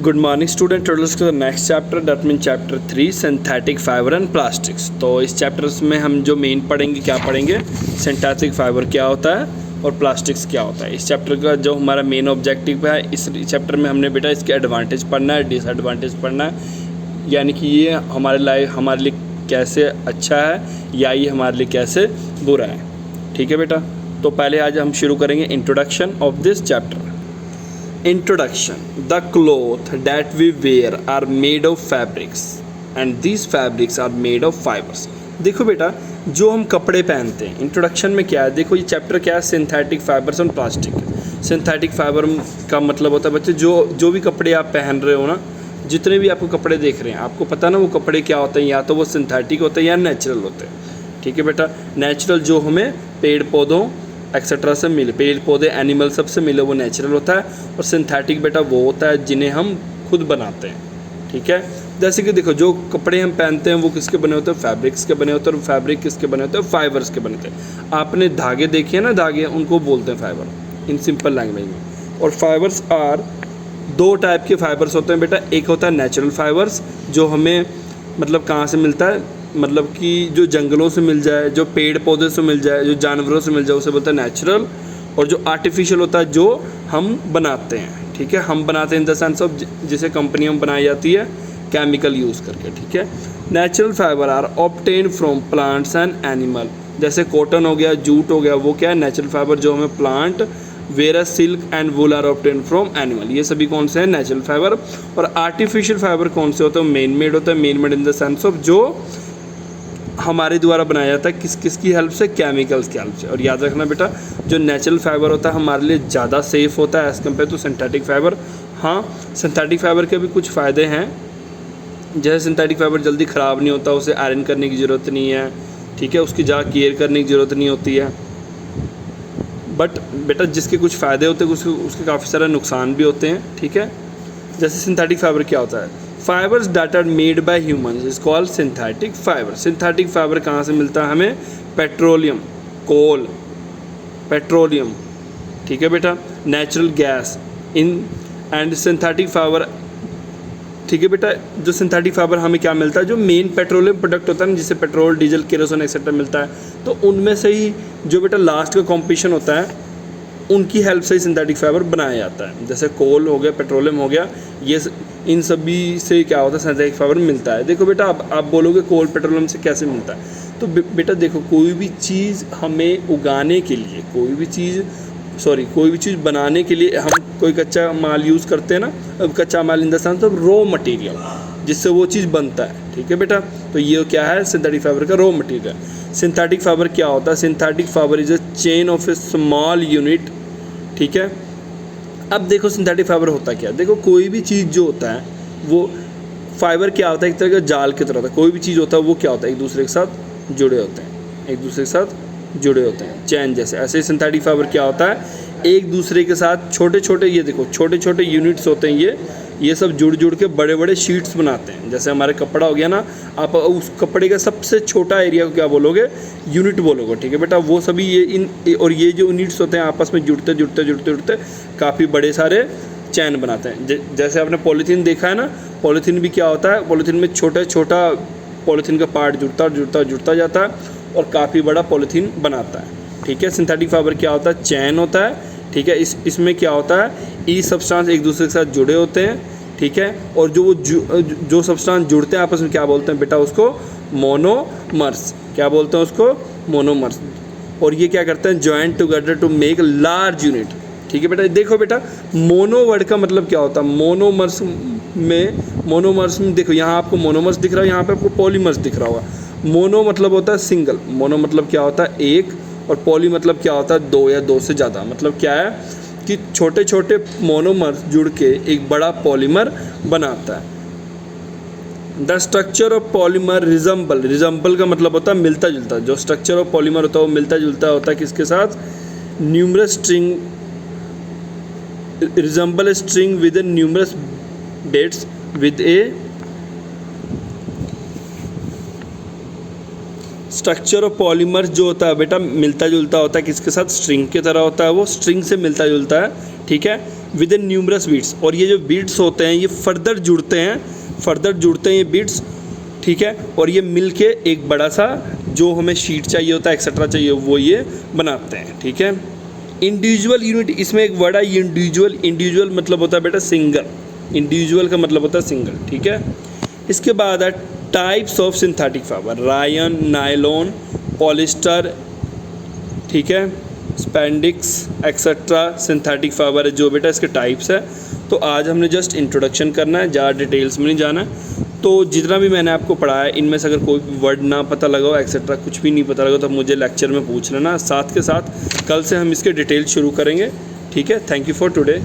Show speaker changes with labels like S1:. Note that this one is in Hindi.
S1: Good morning student, to the next chapter that mean chapter 3 synthetic fibre and plastics. तो इस चैप्टर्स में हम जो मेन पढ़ेंगे, क्या पढ़ेंगे, सिंथेटिक फाइबर क्या होता है और प्लास्टिक्स क्या होता है। इस चैप्टर का जो हमारा मेन ऑब्जेक्टिव है, इस चैप्टर में हमने बेटा इसके एडवांटेज पढ़ना है, डिसएडवांटेज पढ़ना है, यानी कि ये हमारे लिए कैसे अच्छा है या ये हमारे लिए कैसे बुरा है। ठीक है बेटा, तो पहले आज हम शुरू करेंगे introduction of this chapter. Introduction. The clothes that we wear are made of fabrics and these fabrics are made of fibers. देखो बेटा, जो हम कपड़े पहनते हैं, इंट्रोडक्शन में क्या है, देखो ये चैप्टर क्या है, सिंथेटिक फाइबर्स और प्लास्टिक। सिंथेटिक फाइबर का मतलब होता है बच्चे, जो भी कपड़े आप पहन रहे हो ना, जितने भी आपको कपड़े देख रहे हैं, आपको पता ना वो कपड़े क्या होते हैं, या तो वो सिंथेटिक होते हैं या नेचुरल होते हैं। ठीक है बेटा, नेचुरल जो हमें पेड़ पौधों एक्सेट्रा से मिले, पेड़ पौधे एनिमल सब से मिले, वो नेचुरल होता है। और सिंथेटिक बेटा वो होता है जिन्हें हम खुद बनाते हैं। ठीक है, जैसे कि देखो जो कपड़े हम पहनते हैं वो किसके बने होते हैं, फैब्रिक्स के बने होते हैं। और फैब्रिक किसके बने होते हैं, फाइबर्स के बने होते हैं। आपने धागे देखे हैं ना, धागे, उनको बोलते हैं फाइबर इन सिंपल लैंग्वेज में। और फाइबर्स आर, दो टाइप के फाइबर्स होते हैं बेटा। एक होता है नेचुरल फाइबर्स, जो हमें मतलब कहाँ से मिलता है, मतलब कि जो जंगलों से मिल जाए, जो पेड़ पौधे से मिल जाए, जो जानवरों से मिल जाए, उसे बोलते हैं नेचुरल। और जो आर्टिफिशियल होता है, जो हम बनाते हैं। ठीक है, हम बनाते हैं इन द सेंस ऑफ जिसे कंपनियों में बनाई जाती है केमिकल यूज़ करके। ठीक है, natural fibre are obtain from plants and animal. जैसे कॉटन हो गया, जूट हो गया, वो क्या है, नेचुरल फाइबर जो हमें plant, where silk and wool are obtain from animal. ये सभी कौन से हैं, नेचुरल फाइबर। और आर्टिफिशियल फाइबर कौन से होते हैं, मेन मेड होता है। Man made in the sense of जो हमारे द्वारा बनाया जाता है, किस की हेल्प से, केमिकल्स की हेल्प से। और याद रखना बेटा, जो नेचुरल फाइबर होता है हमारे लिए ज़्यादा सेफ़ होता है as compare to synthetic fibre. हाँ, सिंथेटिक फाइबर के भी कुछ फ़ायदे हैं, जैसे सिंथेटिक फाइबर जल्दी ख़राब नहीं होता, उसे आयरन करने की ज़रूरत नहीं है। ठीक है, उसकी ज़्यादा केयर करने की ज़रूरत नहीं होती है। बट बेटा जिसके कुछ फ़ायदे होते हैं, उसके काफ़ी सारे नुकसान भी होते हैं। ठीक है, जैसे सिंथेटिक फाइबर क्या होता है, fibres that are made by humans is called synthetic fibre. Synthetic fibre कहाँ से मिलता है हमें, पेट्रोलियम, कोल, पेट्रोलियम। ठीक है बेटा, natural gas in and synthetic fibre. ठीक है बेटा, जो सिंथेटिक फाइबर हमें क्या मिलता है, जो मेन पेट्रोलियम प्रोडक्ट होता है ना, जिससे पेट्रोल, डीजल, केरोसिन एक्सेट्रा मिलता है, तो उनमें से ही जो बेटा लास्ट का कॉम्पिटिशन होता है, उनकी हेल्प से ही सिंथेटिक फाइबर बनाया जाता है। जैसे कोल हो गया, पेट्रोलियम हो गया, ये इन सभी से क्या होता है, सिंथेटिक फाइबर मिलता है। देखो बेटा, अब आप बोलोगे कोल पेट्रोलियम से कैसे मिलता है, तो बेटा देखो, कोई भी चीज़ हमें उगाने के लिए, कोई भी चीज़ बनाने के लिए हम कोई कच्चा माल यूज़ करते हैं ना। अब कच्चा माल in the sense of raw material, जिससे वो चीज़ बनता है। ठीक है बेटा, तो ये क्या है, सिंथेटिक फाइबर का रॉ मटेरियल। सिंथेटिक फाइबर क्या होता है, synthetic fibre is a chain of A small unit. ठीक है, अब देखो सिंथेटिक फाइबर होता क्या है, देखो कोई भी चीज़ जो होता है, वो फाइबर क्या होता है, एक तरह का जाल की तरह होता है। कोई भी चीज़ होता है वो क्या होता है, एक दूसरे के साथ जुड़े होते हैं, एक दूसरे के साथ जुड़े होते हैं, चैन जैसे। ऐसे ही सिंथेटिक फाइबर क्या होता है, एक दूसरे के साथ छोटे छोटे, ये देखो छोटे छोटे यूनिट्स होते हैं, ये सब जुड़ के बड़े बड़े शीट्स बनाते हैं। जैसे हमारे कपड़ा हो गया ना, आप उस कपड़े का सबसे छोटा एरिया को क्या बोलोगे, यूनिट बोलोगे। ठीक है बेटा, वो सभी ये जो यूनिट्स होते हैं आपस में जुड़ते काफ़ी बड़े सारे चैन बनाते हैं। जैसे आपने पॉलीथीन देखा है ना, पॉलीथीन भी क्या होता है, पॉलीथीन में छोटा पॉलीथीन का पार्ट जुड़ता जाता है और काफ़ी बड़ा पॉलीथीन बनाता है। ठीक है, सिंथेटिक फाइबर क्या होता है, चैन होता है। ठीक है, इसमें क्या होता है, ई सब्सटेंस एक दूसरे के साथ जुड़े होते हैं। ठीक है, और जो सब्सटेंस जुड़ते हैं आपस में, क्या बोलते हैं बेटा उसको, मोनोमर्स। क्या बोलते हैं उसको, मोनोमर्स। और ये क्या करते हैं, joint together to make large unit. ठीक है बेटा, देखो बेटा, मोनो वर्ड का मतलब क्या होता है, मोनोमर्स में देखो, यहाँ आपको मोनोमर्स दिख रहा है, यहाँ पे आपको पॉलीमर्स दिख रहा होगा। मोनो मतलब होता है सिंगल, मोनो मतलब क्या होता है एक, और पॉली मतलब क्या होता है दो या दो से ज़्यादा। मतलब क्या है कि छोटे छोटे मोनोमर्स जुड़ के एक बड़ा पॉलीमर बनाता है। The structure of polymer resemble का मतलब होता है मिलता जुलता। जो स्ट्रक्चर ऑफ पॉलीमर होता है वो मिलता जुलता होता है किसके साथ, numerous string, resemble string with a numerous beads with a structure of polymer जो होता है बेटा मिलता जुलता होता है किसके साथ, स्ट्रिंग की तरह होता है, वो स्ट्रिंग से मिलता जुलता है। ठीक है, विद इन न्यूमरस बीट्स, और ये जो बीट्स होते हैं ये फर्दर जुड़ते हैं ये बीट्स, ठीक है, और ये मिल के एक बड़ा सा जो हमें शीट चाहिए होता है एक्सेट्रा चाहिए वो ये बनाते हैं, ठीक है। इंडिविजुअल यूनिट, इसमें एक वर्ड है इंडिविजुअल मतलब होता है बेटा सिंगल, इंडिविजुअल का मतलब होता है सिंगल, ठीक है। इसके बाद है types of synthetic fibre, Ryan, nylon, polyester, ठीक है, स्पेंडिक्स एक्सेट्रा सिंथेटिक फाइबर है जो बेटा इसके टाइप्स है। तो आज हमने जस्ट इंट्रोडक्शन करना है, ज़्यादा डिटेल्स में नहीं जाना। तो जितना भी मैंने आपको पढ़ाया इनमें से अगर कोई भी वर्ड ना पता लगा हो एक्सेट्रा कुछ भी नहीं पता लगा तो मुझे लेक्चर में पूछ लेना, साथ के साथ कल से हम इसके डिटेल शुरू करेंगे, ठीक है। Thank you for today.